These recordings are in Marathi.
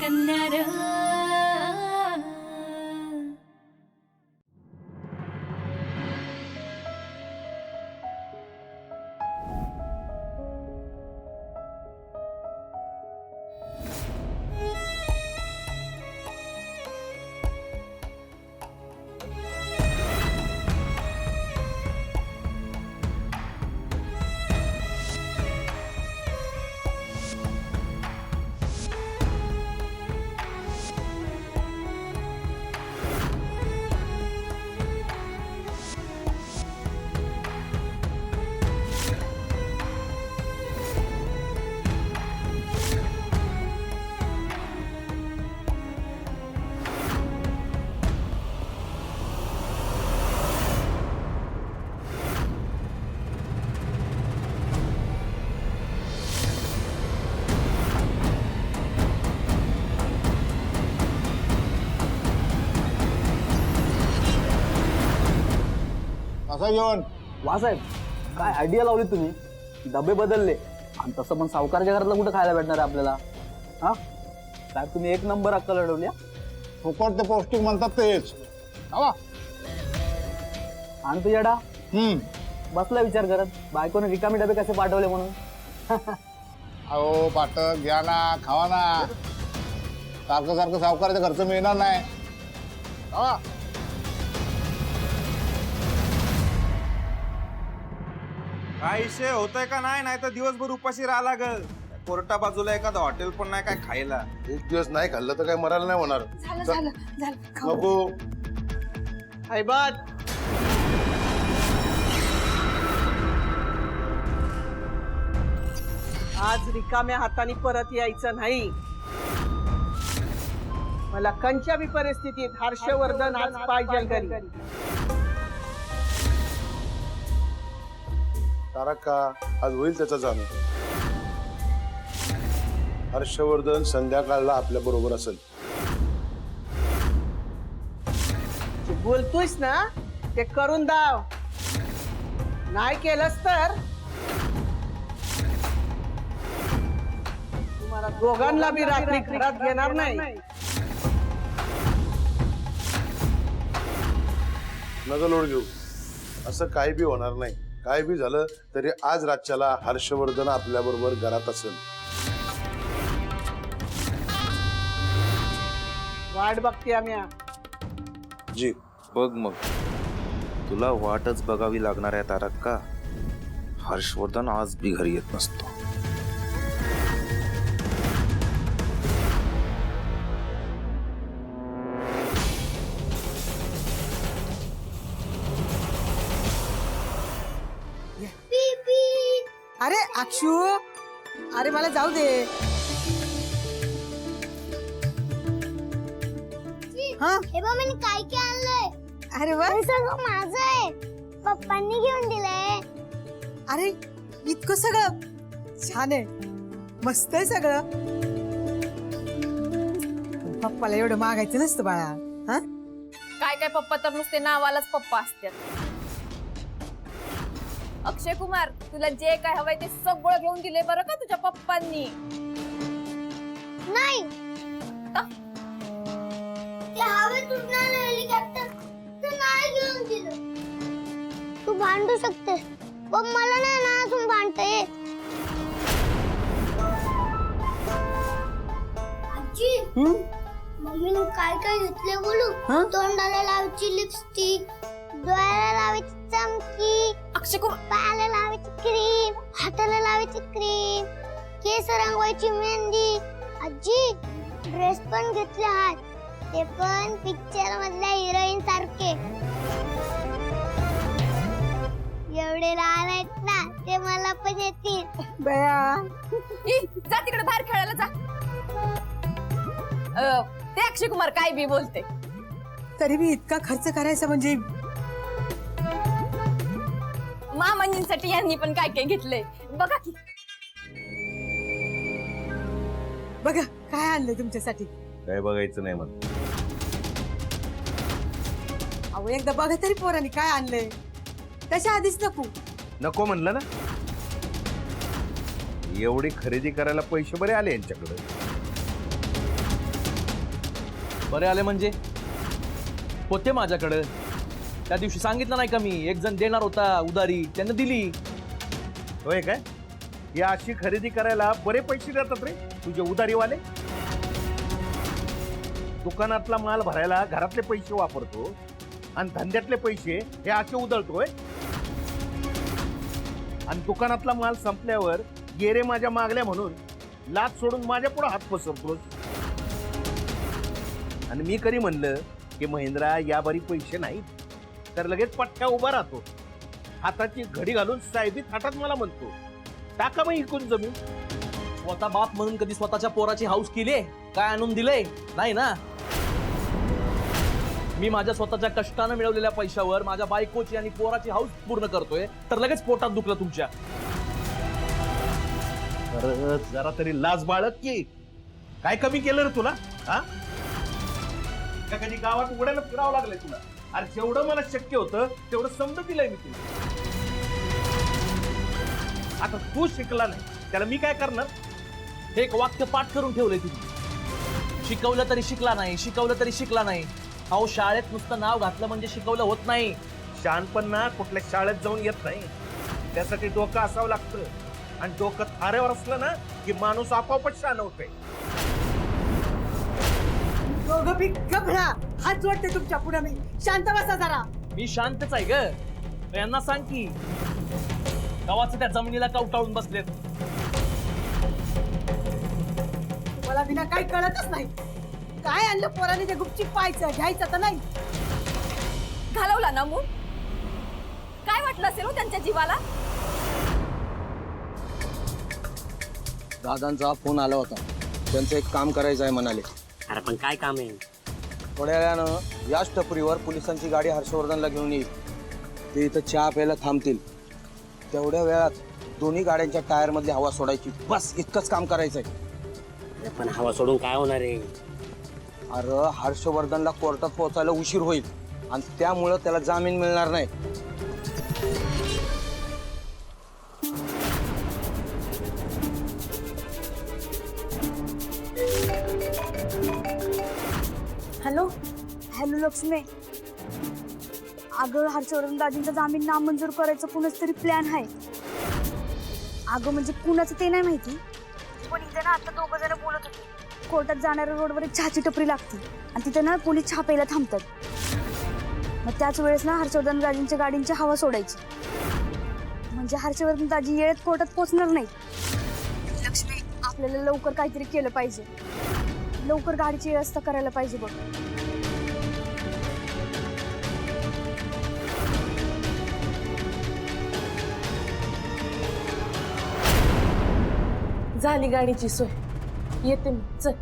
कन्या रे. असं घेऊन वासाहेब काय आयडिया लावली तुम्ही. डबे बदलले आणि तसं पण सावकारच्या घरातलं कुठं खायला भेटणार आहे आपल्याला. हा साहेब तुम्ही एक नंबर अक्कल लढवली. फुकट ते पौष्टिक म्हणतात तेच हवा. आणि तू येडा बसला विचार करत बायकोने रिकामी डबे कसे पाठवले म्हणून. अहो पाठक घ्या ना खावा ना. सारखं सारखं सावकाराच्या घरचं मिळणार नाही. हवा काय विषय होतोय का नाही, नाही तर दिवसभर उपाशी राहा लागल. कोर्टा बाजूला एखादं हॉटेल पण नाही काय खायला. एक दिवस नाही खाल्लं तर काय मरायला नाही होणार. झालं झालं झालं. खाऊ. नको. आज रिकाम्या हाताने परत यायचं नाही. मला कंच्या बी परिस्थितीत हर्षवर्धन आज पाहिजे घरी. तारका आज होईल त्याचा जाणून. हर्षवर्धन संध्याकाळला आपल्या बरोबर असेल. जे बोलतोयस ना ते करून दाव. नाही केलंस तर तुम्हाला दोघांना बी रात्री घरात घेणार नाही. नका लोड घेऊ. असं काही बी होणार नाही. काय बी झालं तरी आज रातच्याला हर्षवर्धन आपल्या बरोबर घरात असेल. वाट बघते आम्ही. जी बघ मग तुला वाटच बघावी लागणार आहे तारक्का. हर्षवर्धन आज बी घरी येत नसतो. अरे अक्षू, अरे मला जाऊ दे. हा हे बघ मी काय काय आणलंय. अरे वा. हे सगळं माझं आहे. पप्पांनी घेऊन दिलंय. अरे इतकं सगळं छान आहे. मस्त आहे सगळं. पप्पाला एवढं मागायचं नसतं बाळा. हा काय काय पप्पा तर नुसते नावालाच पप्पा असतात. अक्षय कुमार तुला जे काय हवंय ते सगळं घेऊन दिले बरं का तुझ्या पप्पांनी. नाही ते हवेत उडणारं हेलिकॉप्टर ते नाही घेऊन दिलं. तू भांडू शकतेस पण मला नाही ना अजून भांडता येत. आजी मम्मीने काय काय घेतले बोलू. तोंडाला लावायची लिपस्टिक, डोळ्याला लावायची चमकी, अक्षय कुमार पायाला लावायची क्रीम, हाताला लावायची क्रीम, केस रंगवायची मेहंदी. आजी ड्रेस पण घेतले आहेत. ते पण पिक्चर मधल्या हिरोईन सारखे. एवढे लहान आहेत ना ते मला पण येतील. बया जा तिकडे बाहेर खेळायला जा. ते अक्षय कुमार काय बी बोलते. तरी मी इतका खर्च करायचा म्हणजे. मामांसाठी यांनी पण काय काय घेतलंय बघा की. बघा काय आणलंय तुमच्यासाठी. काय बघायचं नाही मग. अहो एकदा बघा तरी पोरांनी काय आणलंय. त्याच्या आधीच नको. नको म्हणलं ना. एवढी खरेदी करायला पैसे बरे आले यांच्याकडे. बरे आले म्हणजे होते माझ्याकडे त्या दिवशी सांगितलं नाही का मी एक जण देणार होता उधारी त्यानं दिली. होय काय? या अशी खरेदी करायला बरे पैसे देतात रे तुझे उधारीवाले. दुकानातला माल भरायला घरातले पैसे वापरतो आणि धंद्यातले पैसे हे असे उधळतोय. आणि दुकानातला माल संपल्यावर गेरे माझ्या मागल्या म्हणून लाच सोडून माझ्या पुढे हात पसरतोस. आणि मी कधी म्हणलं की महिंद्रा या बारी पैसे नाहीत तर लगेच पट्ट्या उभा राहतो. हाताची घडी घालून साहेबी थाटात मला म्हणतो टाका मग इकून जमीन. स्वतः बाप म्हणून कधी स्वतःच्या पोराची हाऊस केली? काय आणून दिले? नाही ना. मी माझ्या स्वतःच्या कष्टानं मिळवलेल्या पैशावर माझ्या बायकोची आणि पोराची हाऊस पूर्ण करतोय तर लगेच पोटात दुखलं तुमच्या. जरा तरी लाज बाळग की काय कमी केलं रे तुला? हा का कधी गावात उघड्याला फिरावं लागलंय तुला? अरे जेवढं मला शक्य होतं तेवढं समजून दिलंय मी तुला. आता तू शिकला नाही त्याला मी काय करणार? हे एक वाक्य पाठ करून ठेवलंय तुम्ही. शिकवलं तरी शिकला नाही, शिकवलं तरी शिकला नाही. अहो शाळेत नुसतं नाव घातलं म्हणजे शिकवलं होत नाही. शहाणपण ना कुठल्या शाळेत जाऊन येत नाही. त्यासाठी डोकं असावं लागतं आणि डोकं थाऱ्यावर असलं ना की माणूस आपोआपच शहाण होतोय. दोघं बी गभरा. हात जोडते तुमच्या पुढे मी. शांत बसा जरा. मी शांतच आहे ग. यांना सांग की गावाचं त्या जमिनीला कवटाळून बसलेत. मला बिना काही कळतच नाही. काय आणलं पोराने ते गुपचीप पाहायचं घ्यायचं तर नाही. घालवला ना मूळ. काय वाटलं असेल हो त्यांच्या जीवाला? दादांचा फोन आला होता. त्यांचं एक काम करायचं आहे म्हणाले. अरे पण काय काम आहे? थोड्या वेळानं याच टपरीवर पोलिसांची गाडी हर्षवर्धनला घेऊन येईल. ते इथं चहा प्यायला थांबतील. तेवढ्या वेळात दोन्ही गाड्यांच्या टायर मधली हवा सोडायची. बस इतकंच काम करायचंय. पण हवा सोडून काय होणार आहे? अरे हर्षवर्धनला कोर्टात पोहोचायला उशीर होईल आणि त्यामुळं त्याला जामीन मिळणार नाही. Hello hello Lakshmi. अगं हर्षवर्धन दाजींचा जामीन नामंजूर करायचं कुणाच तरी प्लॅन आहे. अगं म्हणजे कुणाचं ते नाही माहिती पण इथे ना आता दोघं जण बोलत होते. कोर्टात जाणाऱ्या रोडवर एक चहाची टपरी लागते आणि तिथे ना पोलीस चहा प्यायला थांबतात. मग त्याच वेळेस ना हर्षवर्धन दाजींच्या गाडींची हवा सोडायची म्हणजे हर्षवर्धन दाजी येळेत कोर्टात पोहोचणार नाही. लक्ष्मी आपल्याला लवकर काहीतरी केलं पाहिजे. लवकर गाडीची व्यवस्था करायला पाहिजे बघ. झाली गाडीची सोय. येते मी. चल.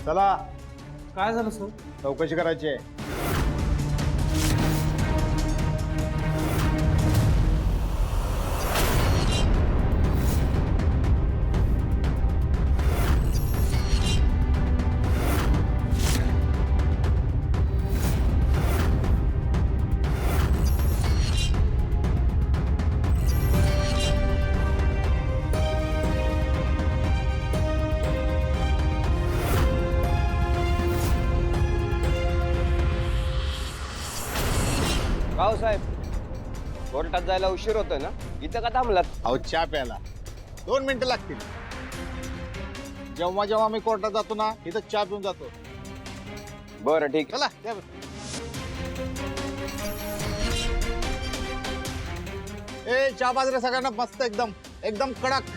चला काय झालं सर? चौकशी करायची आहे. साहेब कोर्टात जायला उशीर होतोय ना. इथं का थांबलात? अहो चहा प्यायला 2 मिनिटं लागतील. जेव्हा जेव्हा मी कोर्टात जातो ना इथं चहा पिऊन जातो. बरं ठीक. चला. ए चहा बाजरे सगळ्यांना मस्त एकदम एकदम कडक.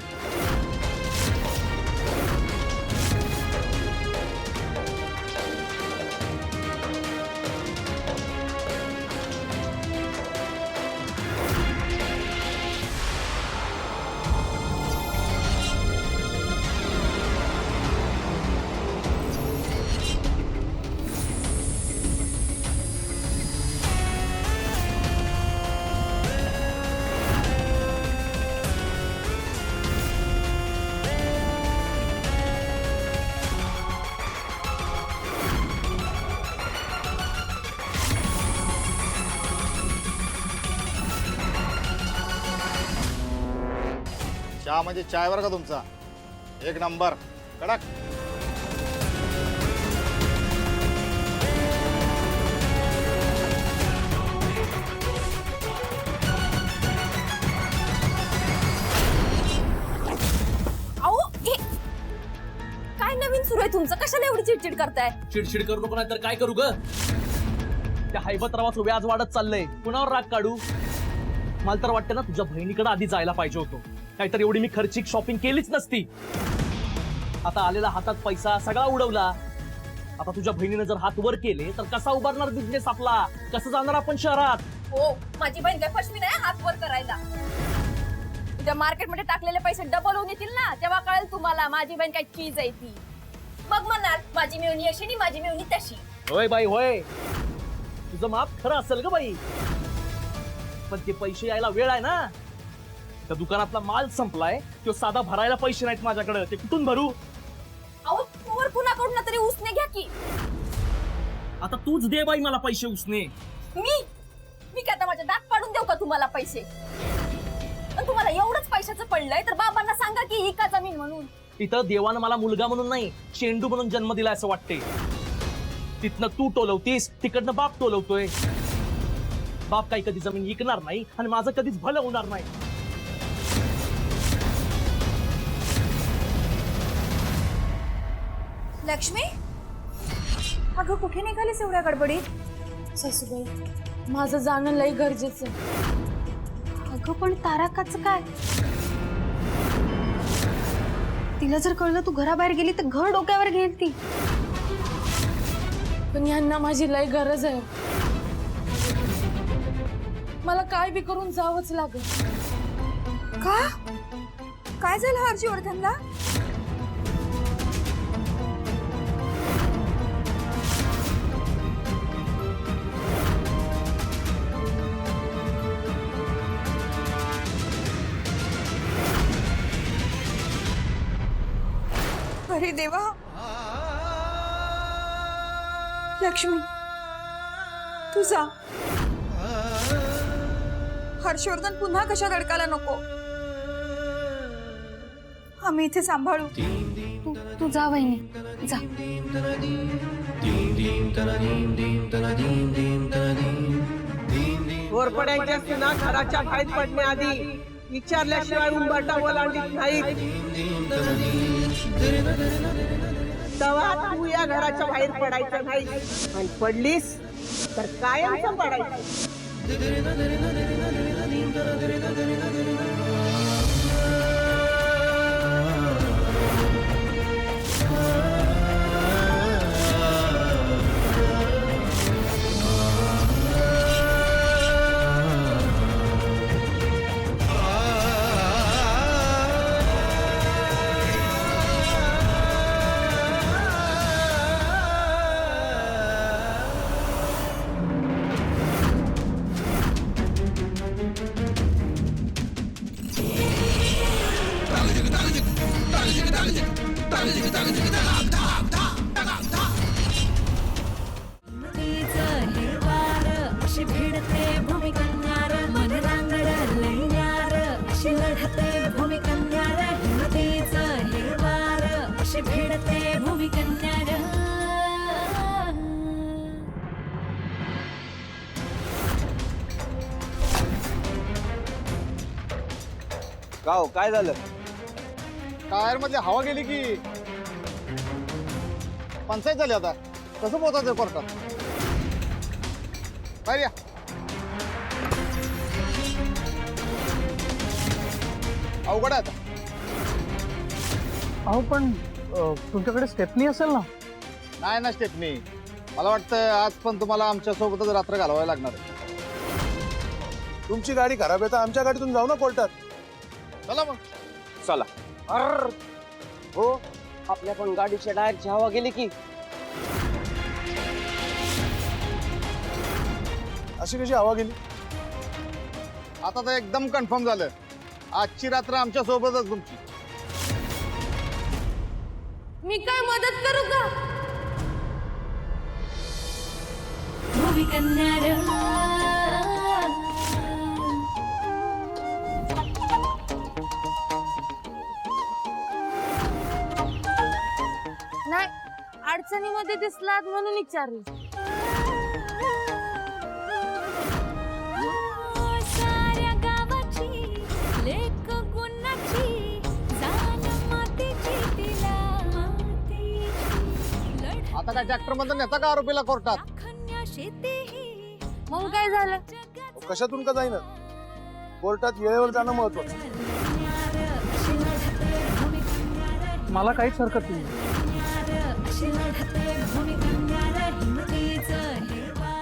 चहा म्हणजे चाय बरं का तुमचा, एक नंबर कडक. अहो हे काय नवीन सुरू आहे तुमचं? कशाला एवढी चिडचिड करताय? चिडचिड करू नको, नाही तर काय करू ग? त्या हैबतरावाचं व्याज वाढत चाललंय, कुणावर राग काढू? मला तर वाटतं ना तुझ्या बहिणीकडे आधी जायला पाहिजे होतो. नाहीतर एवढी मी खर्चिक शॉपिंग केलीच नसती. आता आलेला हातात पैसा सगळा उडवला. आता तुझ्या बहिणीने जर हात वर केले तर कसा उभारणार बिझनेस आपला? कसं जाणार आपण शहरात? हो, माझी बहीण काय फसवी नाही हात वर करायला. उद्या मार्केटमध्ये टाकलेले पैसे डबल होऊन येतील ना, तेव्हा कळेल तुम्हाला माझी बहीण काय चीज आहे ती. मग म्हणाल माझी मिळवणी अशी आणि माझी मिळवणी तशी. होय बाई होय, तुझं माप खरं असेल ग बाई, पण ते पैसे यायला वेळ आहे ना. त्या दुकानातला माल संपलाय, तो साधा भरायला पैसे नाहीत माझ्याकडे, ते कुठून भरू? अहो तोवर कुणाकडून तरी उसने घ्या की. आता तूच दे बाई मला पैसे उसने. मी काय आता माझ्या दात पाडून देऊ का तुम्हाला पैसे? पण तुम्हाला एवढंच पैशाचं पडलंय तर बाबांना सांगा की ही का जमीन म्हणून. इथं देवानं मला मुलगा म्हणून नाही, चेंडू म्हणून जन्म दिला असं वाटते. तिथनं तू टोलवतीस, तिकडनं बाप टोलवतोय. बाप काही कधी जमीन विकणार नाही आणि माझं कधीच भलं होणार नाही. लक्ष्मी, अगं कुठे निघालीस एवढ्या गडबडीत? सासूबाई, माझं जाणं लई गरजेचं आहे. अगं पण तारकाचं काय? तिला जर कळलं तू घराबाहेर गेली तर घर डोक्यावर घेईल ती. पण यांना माझी लई गरज आहे. मला काय बी करून जावंच लागेल. का? काय झालं हर्षवर्धनला? अरे देवा, लक्ष्मी तू जा. हर्षवर्धन पुन्हा कशा धडकाला नको. आम्ही इथे सांभाळू. तू जा वहिनी, जा. घोरपड्यांच्या सुना घराच्या बाहेर पडण्याआधी विचारल्याशिवाय उंबरटा ओलांडीत नाही. तेव्हा तू या घराच्या बाहेर पडायचं नाही, आणि पडलीस तर कायमचं पडायचं. गाव काय झालं? टायर मध्ये हवा गेली की पंचायत झाली. आता कसं पोहोचायचं कोर्टात? बाहेर या. अवघड आहे आता. अहो पण तुमच्याकडे स्टेपनी असेल ना? नाही ना स्टेपनी. मला वाटतं आज पण तुम्हाला आमच्या सोबतच रात्र घालवायला लागणार आहे. तुमची गाडी खराब आहे तर आमच्या गाडीतून जाऊ ना कोर्टात. चला मग. चला. हो, आपल्या पण गाडीच्या टायरची हवा गेली की. अशी कशी हवा गेली? आता तर एकदम कन्फर्म झालं, आजची रात्र आमच्या सोबतच तुमची. मी काय मदत करू का? अडचणीमध्ये दिसलात म्हणून विचारलं. आता काय ट्रॅक्टर मधून नेता का आरोपीला कोर्टात? मग काय झालं? कशातून का जाईना, कोर्टात वेळेवर जाणं महत्वाचं. मला काहीच हरकत नाही.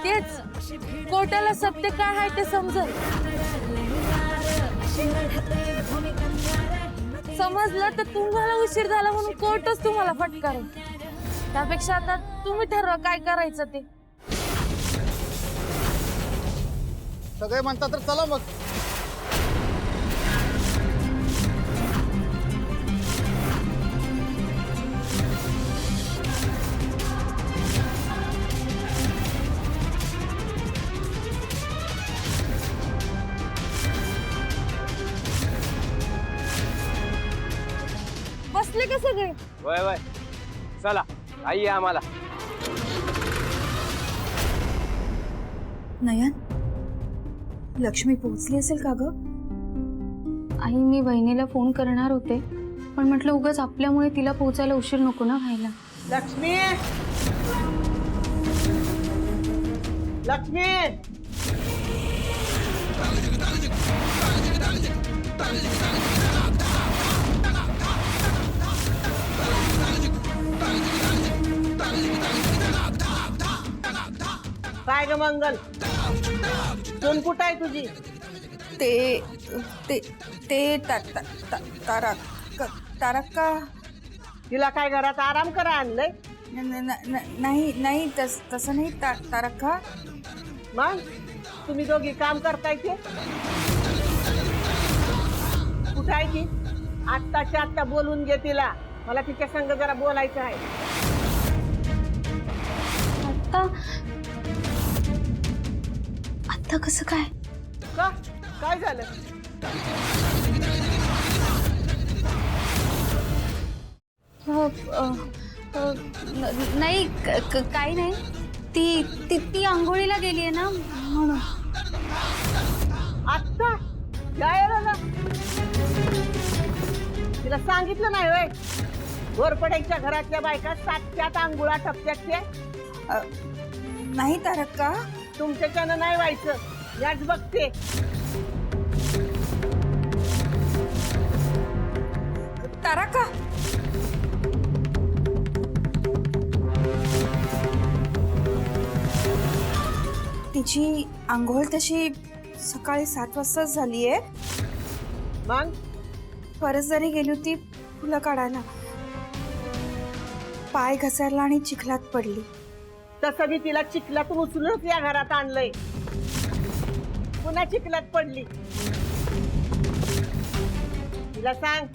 तेच कोर्टाला सत्य काय आहे ते समजल. समजलं तर तुम्हाला उशीर झाला म्हणून कोर्टच तुम्हाला फटकारेल. त्यापेक्षा आता तुम्ही ठरवा काय करायचं ते. सगळे म्हणतात तर चला मग. बसले का सगळे? वय वय चला आई आम्हाला. नयन, लक्ष्मी पोहोचली असेल का ग? आई, मी बहिणीला फोन करणार होते, पण म्हटलं उगाच आपल्यामुळे तिला पोहोचायला उशीर नको ना व्हायला. लक्ष्मी, लक्ष्मी, काय ग मंगल, सून कुठं आहे तुझी? ते ते ते तारका. तिला काय घरात आराम करा आणलंय? नाही नाही तसं नाही तारका. मग तुम्ही दोघी काम करताय ते? कुठं आहे ती? आत्ताच्या आत्ता बोलून घे तिला, मला तिच्या संग जरा बोलायचं आहे. आता कसं काय? का काय झालं? नाही काही नाही. ती ती ती आंघोळीला गेली आहे ना म्हणून. आत्ता यायला ना, तिला सांगितलं नाही होय? घोरपड्यांच्या घरातल्या बायका सातच्यात आंघोळा टपक्यात ते. नाही तारका, तुमच्याच्यानं नाही व्हायचं, याच बघते. तारका, तिची आंघोळ तशी सकाळी 7 वाजता झालीये. मग परत जरी गेली होती फुलं काढायला, पाय घसरला आणि चिखलात पडली. तसं मी तिला चिखलातून उचलूनच या घरात आणलंय. पुन्हा चिखलात पडली. तिला सांग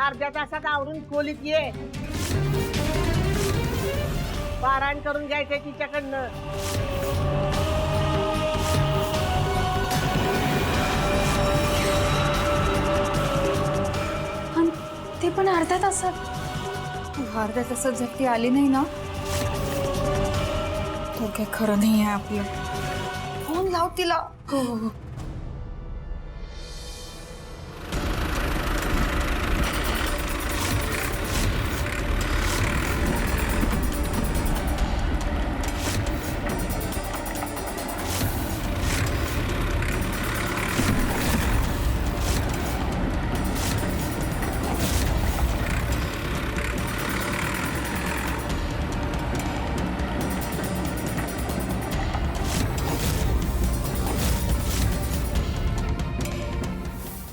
अर्ध्या तासात आवरून खोलीत ये. पारायण करून घ्यायचंय तिच्याकडनं. ते पण अर्ध्या तासात. अर्ध्या तासात जर ती आली नाही ना तर काय खरं नाही आहे आपलं. फोन लाव तिला. हो हो हो.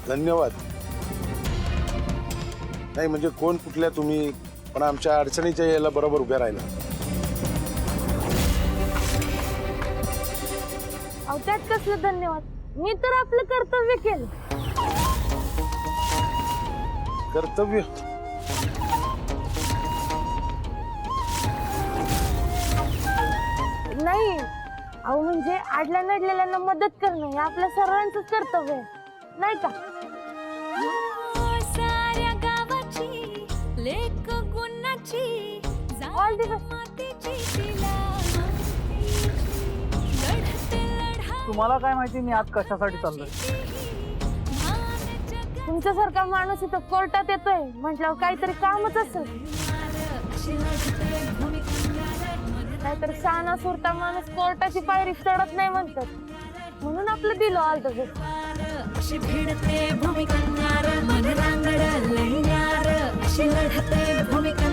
धन्यवाद. नाही म्हणजे कोण कुठल्या तुम्ही, पण आमच्या अडचणीच्या याला बरोबर उभ्या राहिला. अहो त्यात कसलं धन्यवाद, मी तर आपलं कर्तव्य केलं. कर्तव्य? नाही अहो, म्हणजे आडल्या नडलेल्यांना मदत करणं हे आपल्या सर्वांचंच कर्तव्य आहे, नाही का? साऱ्या गावाची लेक गुणाची ऑल दी बेस्ट. तुम्हाला काय माहिती मी आज कशासाठी चाललोय? तुमच्यासारखा माणूस इथं कोर्टात येतोय म्हटल्यावर काहीतरी कामच असेल. नाहीतर शहाणा सुरता माणूस कोर्टाची पायरी चढत नाही म्हणतात, म्हणून आपलं दिलं ऑल द बेस्ट. अशी भिडते भूमिका मन रांगड लैन्यार अशी लढते भूमिका